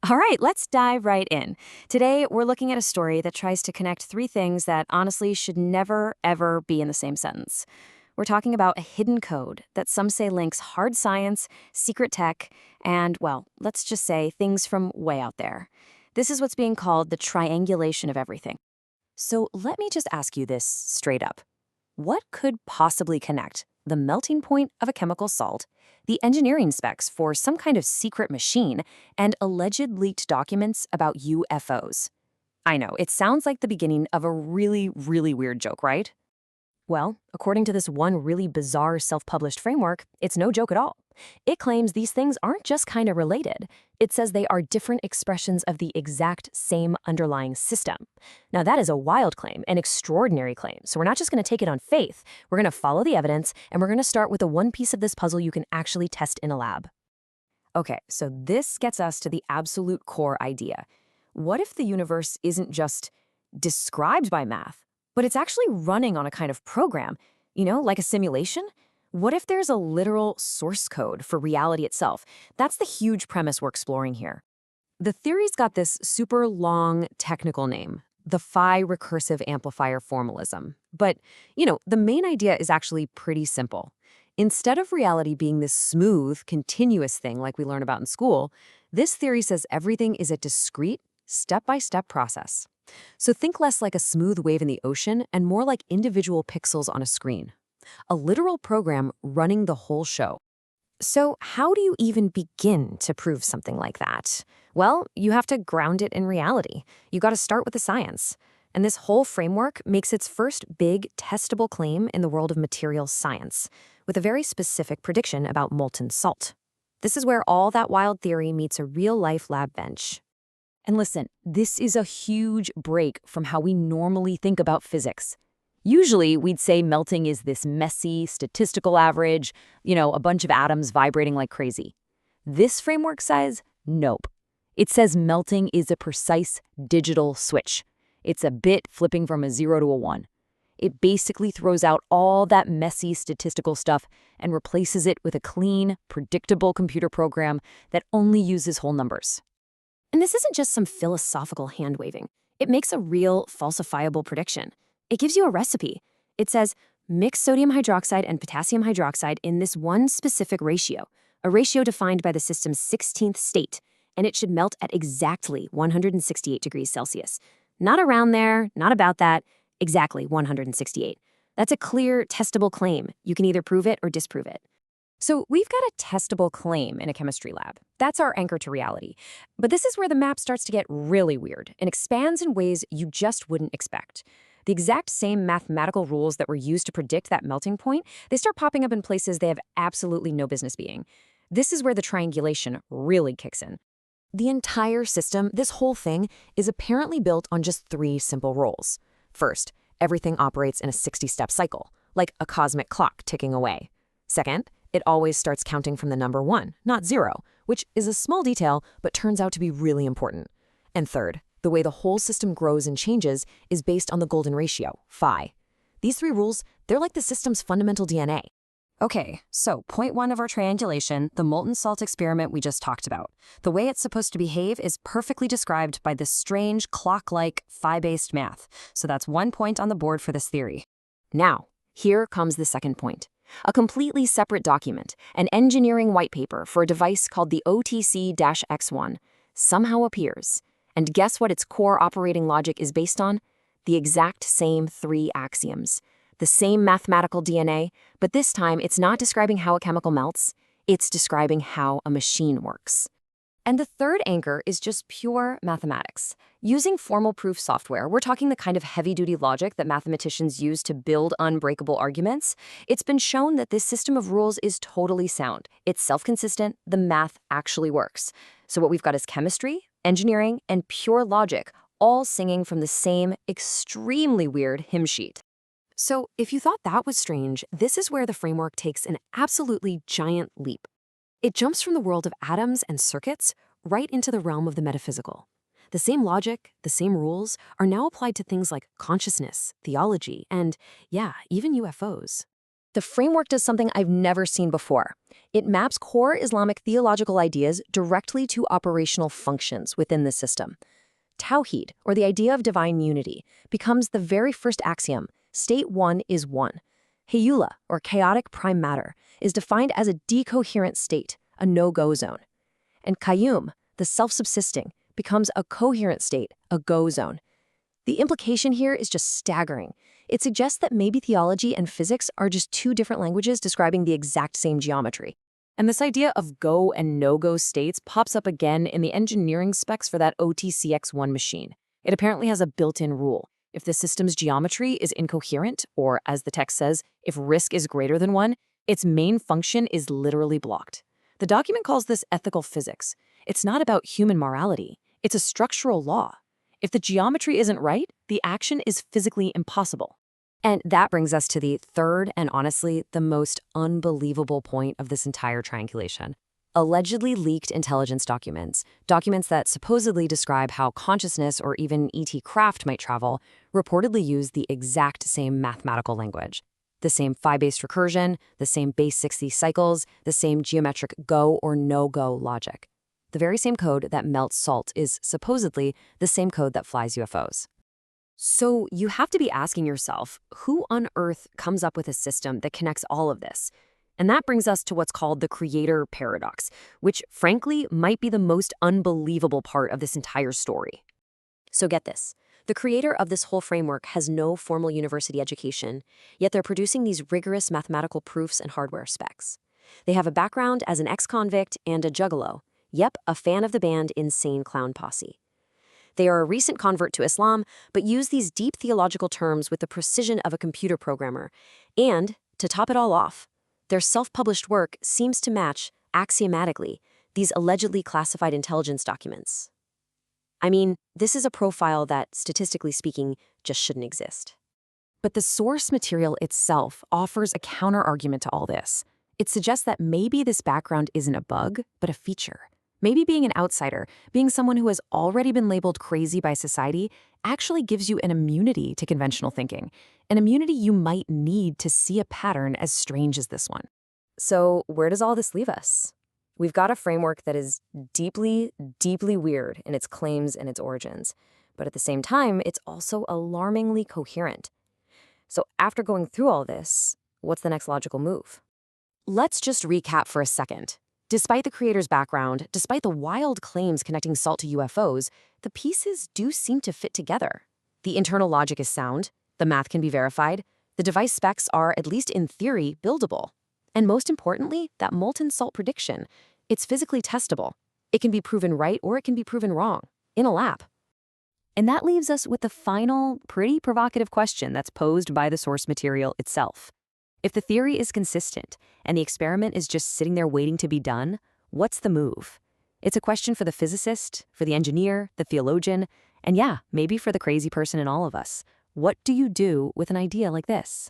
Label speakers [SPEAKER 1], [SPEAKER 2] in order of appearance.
[SPEAKER 1] All right, let's dive right in. Today, we're looking at a story that tries to connect three things that honestly should never, ever be in the same sentence. We're talking about a hidden code that some say links hard science, secret tech, and, well, let's just say things from way out there. This is what's being called the triangulation of everything. So let me just ask you this straight up. What could possibly connect the melting point of a chemical salt, the engineering specs for some kind of secret machine, and alleged leaked documents about UFOs? I know, it sounds like the beginning of a really, really weird joke, right? Well, according to this one really bizarre self-published framework, it's no joke at all. It claims these things aren't just kind of related. It says they are different expressions of the exact same underlying system. Now, that is a wild claim, an extraordinary claim. So we're not just going to take it on faith. We're going to follow the evidence, and we're going to start with the one piece of this puzzle you can actually test in a lab. Okay, so this gets us to the absolute core idea. What if the universe isn't just described by math, but it's actually running on a kind of program, like a simulation? What if there's a literal source code for reality itself? That's the huge premise we're exploring here. The theory's got this super long technical name, the phi recursive amplifier formalism. But, the main idea is actually pretty simple. Instead of reality being this smooth, continuous thing like we learn about in school, this theory says everything is a discrete, step-by-step process. So think less like a smooth wave in the ocean and more like individual pixels on a screen. A literal program running the whole show. So how do you even begin to prove something like that? Well, you have to ground it in reality. You got to start with the science. And this whole framework makes its first big, testable claim in the world of materials science, with a very specific prediction about molten salt. This is where all that wild theory meets a real-life lab bench. And listen, this is a huge break from how we normally think about physics. Usually, we'd say melting is this messy, statistical average, a bunch of atoms vibrating like crazy. This framework says, nope. It says melting is a precise digital switch. It's a bit flipping from a 0 to a 1. It basically throws out all that messy statistical stuff and replaces it with a clean, predictable computer program that only uses whole numbers. And this isn't just some philosophical hand-waving. It makes a real, falsifiable prediction. It gives you a recipe. It says, mix sodium hydroxide and potassium hydroxide in this one specific ratio, a ratio defined by the system's 16th state, and it should melt at exactly 168 degrees Celsius. Not around there, not about that, exactly 168. That's a clear, testable claim. You can either prove it or disprove it. So we've got a testable claim in a chemistry lab. That's our anchor to reality. But this is where the map starts to get really weird and expands in ways you just wouldn't expect. The exact same mathematical rules that were used to predict that melting point, they start popping up in places they have absolutely no business being. This is where the triangulation really kicks in. The entire system, this whole thing, is apparently built on just three simple rules. First, everything operates in a 60-step cycle, like a cosmic clock ticking away. Second, it always starts counting from the number 1, not 0, which is a small detail but turns out to be really important. And third, the way the whole system grows and changes is based on the golden ratio, phi. These three rules, they're like the system's fundamental DNA. Okay, so point 1 of our triangulation, the molten salt experiment we just talked about. The way it's supposed to behave is perfectly described by this strange clock-like phi-based math. So that's 1 point on the board for this theory. Now, here comes the second point. A completely separate document, an engineering white paper for a device called the OTC-X1, somehow appears. And guess what its core operating logic is based on? The exact same 3 axioms. The same mathematical DNA, but this time it's not describing how a chemical melts, it's describing how a machine works. And the third anchor is just pure mathematics. Using formal proof software, we're talking the kind of heavy-duty logic that mathematicians use to build unbreakable arguments. It's been shown that this system of rules is totally sound. It's self-consistent, the math actually works. So what we've got is chemistry, engineering, and pure logic, all singing from the same extremely weird hymn sheet. So if you thought that was strange, this is where the framework takes an absolutely giant leap. It jumps from the world of atoms and circuits right into the realm of the metaphysical. The same logic, the same rules, are now applied to things like consciousness, theology, and, yeah, even UFOs. The framework does something I've never seen before. It maps core Islamic theological ideas directly to operational functions within the system. Tawhid, or the idea of divine unity, becomes the very first axiom. State one is one. Hayula, or chaotic prime matter, is defined as a decoherent state, a no-go zone. And Qayyum, the self-subsisting, becomes a coherent state, a go zone. The implication here is just staggering. It suggests that maybe theology and physics are just two different languages describing the exact same geometry. And this idea of go and no-go states pops up again in the engineering specs for that OTCX1 machine. It apparently has a built-in rule. If the system's geometry is incoherent, or as the text says, if risk is greater than 1, its main function is literally blocked. The document calls this ethical physics. It's not about human morality. It's a structural law. If the geometry isn't right, the action is physically impossible. And that brings us to the third and honestly the most unbelievable point of this entire triangulation. Allegedly leaked intelligence documents that supposedly describe how consciousness or even ET craft might travel, reportedly use the exact same mathematical language. The same phi-based recursion, the same base 60 cycles, the same geometric go or no-go logic. The very same code that melts salt is supposedly the same code that flies UFOs. So you have to be asking yourself, who on earth comes up with a system that connects all of this? And that brings us to what's called the creator paradox, which frankly might be the most unbelievable part of this entire story. So get this. The creator of this whole framework has no formal university education, yet they're producing these rigorous mathematical proofs and hardware specs. They have a background as an ex-convict and a juggalo. Yep, a fan of the band Insane Clown Posse. They are a recent convert to Islam, but use these deep theological terms with the precision of a computer programmer. And, to top it all off, their self-published work seems to match, axiomatically, these allegedly classified intelligence documents. I mean, this is a profile that, statistically speaking, just shouldn't exist. But the source material itself offers a counter-argument to all this. It suggests that maybe this background isn't a bug, but a feature. Maybe being an outsider, being someone who has already been labeled crazy by society, actually gives you an immunity to conventional thinking, an immunity you might need to see a pattern as strange as this one. So where does all this leave us? We've got a framework that is deeply, deeply weird in its claims and its origins, but at the same time, it's also alarmingly coherent. So after going through all this, what's the next logical move? Let's just recap for a second. Despite the creator's background, despite the wild claims connecting SALT to UFOs, the pieces do seem to fit together. The internal logic is sound, the math can be verified, the device specs are, at least in theory, buildable. And most importantly, that molten salt prediction, it's physically testable. It can be proven right or it can be proven wrong, in a lab. And that leaves us with the final, pretty provocative question that's posed by the source material itself. If the theory is consistent and the experiment is just sitting there waiting to be done, what's the move? It's a question for the physicist, for the engineer, the theologian, and yeah, maybe for the crazy person in all of us. What do you do with an idea like this?